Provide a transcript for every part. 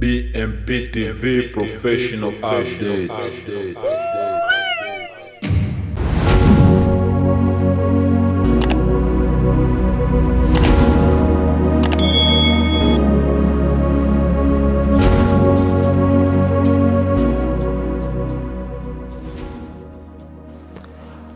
BMP TV Professional Update.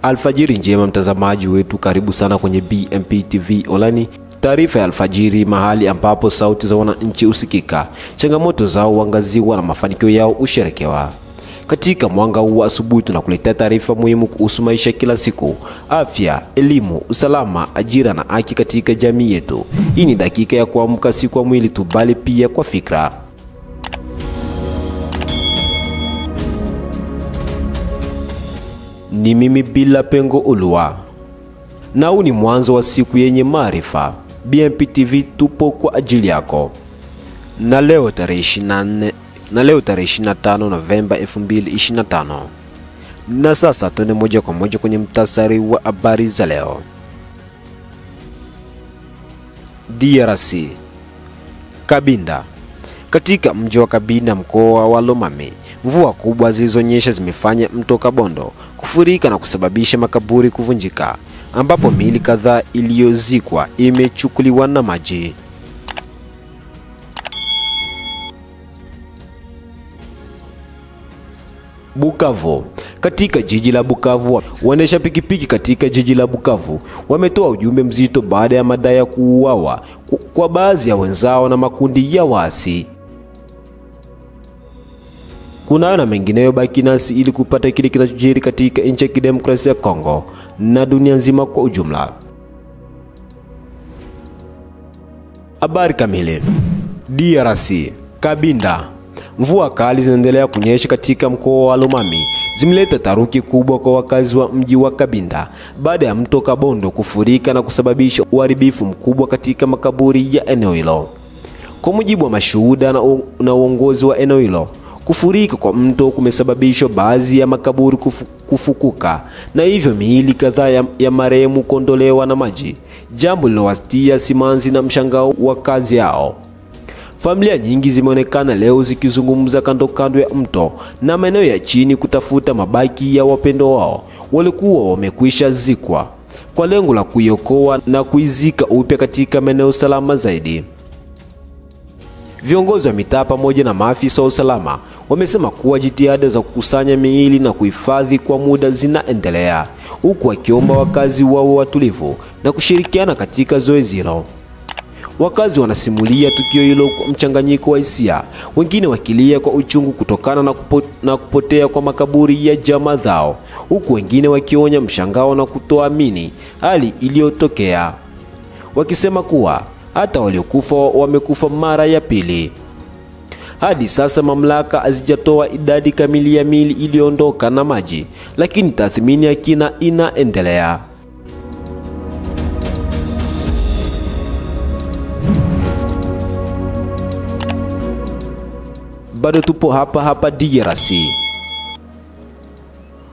Alfajiri njema mtazamaji wetu, karibu sana kwenye BMP TV Online. Taarifa ya alfajiri, mahali ambapo sauti za wananchi usikika, changamoto zao uangaziwa na mafanikio yao usherekewa. Katika mwanga huu asubuhi tunakuletea taarifa muhimu kuhusu maisha kila siku, afya, elimu, usalama, ajira na haki katika jamii yetu. Hii ni dakika ya kuamka, si kwa mwili tu bali pia kwa fikra. Ni mimi Bila Pengo Ulua, na huu ni mwanzo wa siku yenye maarifa. BMP TV tupo kwa ajili yako. Na leo tarehe 25 Novemba 2025. Na sasa tuende moja kwa moja kwenye mtasari wa habari za leo. DRC Kabinda. Katika mji wa Kabinda, mkoa wa Lomami, mvua kubwa zilizonyesha zimefanya mto Kabondo kufurika na kusababisha makaburi kuvunjika, ambapo miili kadhaa iliyozikwa imechukuliwa na maji. Bukavu. Katika jiji la Bukavu, waendesha pikipiki katika jiji la Bukavu wametoa ujumbe mzito baada ya madai ya kuuawa kwa baadhi ya wenzao na makundi ya waasi. Kuna na mengineyo, baki nasi ili kupata kile kinachojiri katika nchi ya kidemokrasia ya Kongo na dunia nzima kwa ujumla. Habari kamili. DRC Kabinda. Mvua kali zinaendelea kunyesha katika mkoa wa Lomami zimeleta taharuki kubwa kwa wakazi wa mji wa Kabinda baada ya mto Kabondo kufurika na kusababisha uharibifu mkubwa katika makaburi ya eneo hilo. Kwa mujibu wa mashuhuda na uongozi wa eneo hilo, kufurika kwa mto kumesababisha baadhi ya makaburi kufukuka na hivyo miili kadhaa ya marehemu kuondolewa na maji, jambo lilowatia simanzi na mshangao wa kazi yao. Familia nyingi zimeonekana leo zikizungumza kando ya mto na maeneo ya chini kutafuta mabaki ya wapendo wao walikuwa wamekwisha zikwa, kwa lengo la kuiokoa na kuizika upya katika maeneo salama zaidi. Viongozi wa mitaa pamoja na maafisa wa usalama wamesema kuwa jitihada za kukusanya miili na kuhifadhi kwa muda zinaendelea, huku wakiomba wakazi wao watulivu na kushirikiana katika zoezi hilo. Wakazi wanasimulia tukio hilo kwa mchanganyiko wa hisia, wengine wakilia kwa uchungu kutokana na kupotea kwa makaburi ya jamaa zao, huku wengine wakionya mshangao na kutoamini hali iliyotokea, wakisema kuwa hata waliokufa wamekufa mara ya pili. Hadi sasa mamlaka hazijatoa idadi kamili ya miili iliyoondoka na maji, lakini tathmini ya kina inaendelea. Bado tupo hapa DRC.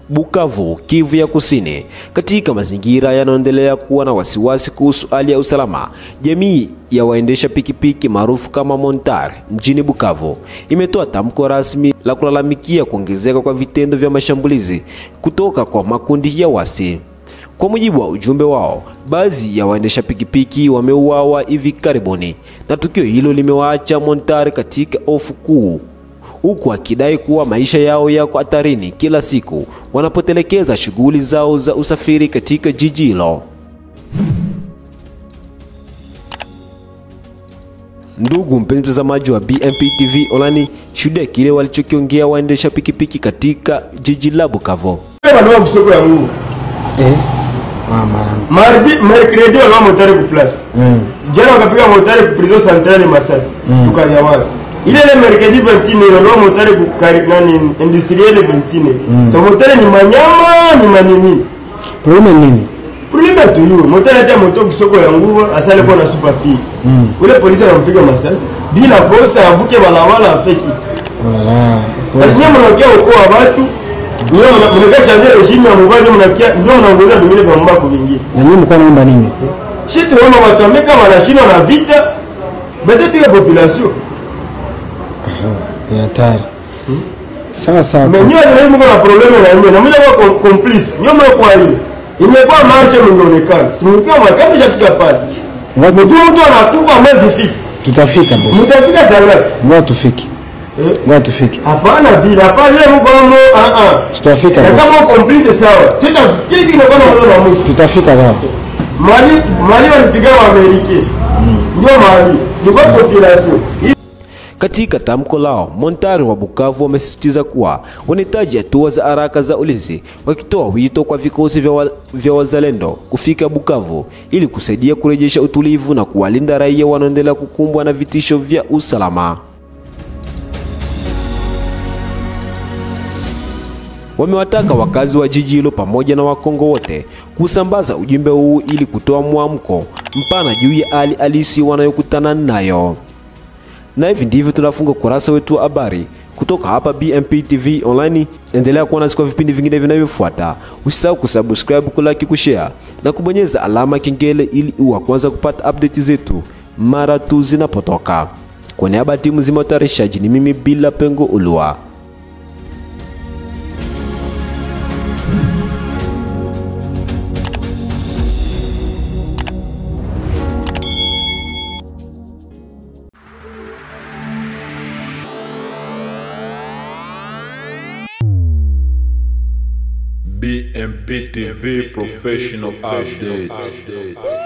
Bukavu, Kivu ya Kusini. Katika mazingira yanaendelea kuwa na wasiwasi kuhusu hali ya usalama, jamii ya waendesha pikipiki maarufu kama Montar mjini Bukavu imetoa tamko rasmi la kulalamikia kuongezeka kwa vitendo vya mashambulizi kutoka kwa makundi ya waasi. Kwa mujibu wa ujumbe wao, baadhi ya waendesha pikipiki wameuawa hivi karibuni na tukio hilo limewaacha Montar katika hofu kuu, huku akidai kuwa maisha yao yako hatarini kila siku wanapotelekeza shughuli zao za usafiri katika jiji hilo. Ndugu mpenzi mtazamaji wa BMP TV Online, shuhudia kile walichokiongea waendesha pikipiki katika jiji la Bukavu. Mardi, mercredi on va monter ku place. Jana wakapiga monter ku prison centrale Masasi. Tukanyamaza. Ile mercredi 21 on va monter ku nani industriel 21. So monter ni manyama ni manini. Problème nini? Problème tu yo. Monter ata moto kusoko ya nguvu asale kwa na superfi. Ule polisi anampiga Masasi. Bila kosa avuke balawala afeki. Voilà. Lazima mnakia ukoa watu. Mnakesha ndio regime ya mubali mnakia ndio mnaongelea vingine vya mbako vingine. Na nyinyi mko naomba nini? Sisi tunaomba watu kama wanashinda na vita, basi tu ya population. Ni hatari. Sasa Mais nyo ndio mko na probleme na nyinyi. Na mmoja kwa complice. Nyo mko kwa hiyo. Ingekuwa marche mngeonekana. Si mlikuwa makapi shafika pale. Mtu anakufa mwezi fiki. tutafika boss. Mtafika saa ngapi? Ngoja tufike. Ngoja tufike. Hapana vile, hapana ile mko Tutafika boss. Kama complice sawa. Kile kinakuwa na mwisho. Tutafika baba. Mali walipiga wa Amerika. Ndio mali. Ni kwa population. Katika tamko lao, Montari wa Bukavu wamesisitiza kuwa wanahitaji hatua za haraka za ulinzi, wakitoa wito kwa vikosi vya wazalendo kufika Bukavu ili kusaidia kurejesha utulivu na kuwalinda raia wanaoendelea kukumbwa na vitisho vya usalama. Wamewataka wakazi wa jiji hilo pamoja na Wakongo wote kusambaza ujumbe huu ili kutoa mwamko mpana juu ya hali halisi wanayokutana nayo. Na hivi ndivyo tunafunga kurasa wetu wa habari kutoka hapa BMP TV Online. Endelea kuwa nasi kwa vipindi vingine vinavyofuata. Usisahau kusubscribe, kulike, kushare na kubonyeza alama kengele ili uwe kwanza kupata update zetu mara tu zinapotoka. Kwa niaba ya timu nzima ya utayarishaji, ni mimi Bila Pengo Ulua. BMP TV Professional Update.